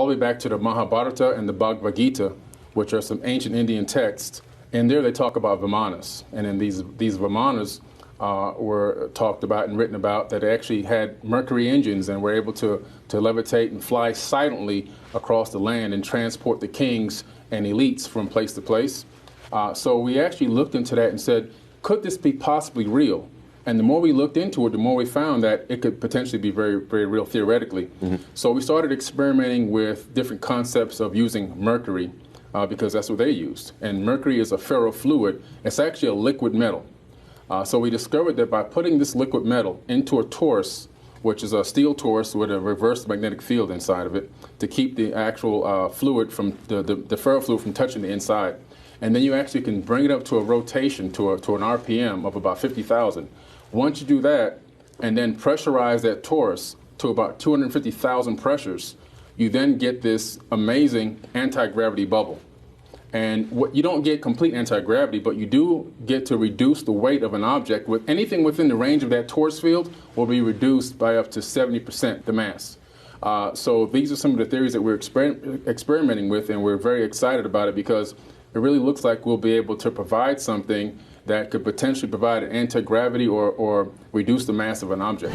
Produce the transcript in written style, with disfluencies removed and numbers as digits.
all the way back to the Mahabharata and the Bhagavad Gita, which are some ancient Indian texts. And there they talk about Vimanas. And in these Vimanas were talked about and written about that they actually had Mercury engines and were able to levitate and fly silently across the land and transport the kings and elites from place to place. So we actually looked into that and said, could this be possibly real? And the more we looked into it, the more we found that it could potentially be very, very real theoretically. Mm-hmm. So we started experimenting with different concepts of using mercury because that's what they used. And mercury is a ferrofluid. It's actually a liquid metal. So we discovered that by putting this liquid metal into a torus, which is a steel torus with a reverse magnetic field inside of it, to keep the actual fluid from the ferrofluid from touching the inside. And then you actually can bring it up to a rotation, to an RPM of about 50,000. Once you do that, and then pressurize that torus to about 250,000 pressures, you then get this amazing anti-gravity bubble. And you don't get complete anti-gravity, but you do get to reduce the weight of an object. With anything within the range of that torus field will be reduced by up to 70% the mass. So these are some of the theories that we're experimenting with, and we're very excited about it because it really looks like we'll be able to provide something that could potentially provide an anti-gravity or reduce the mass of an object.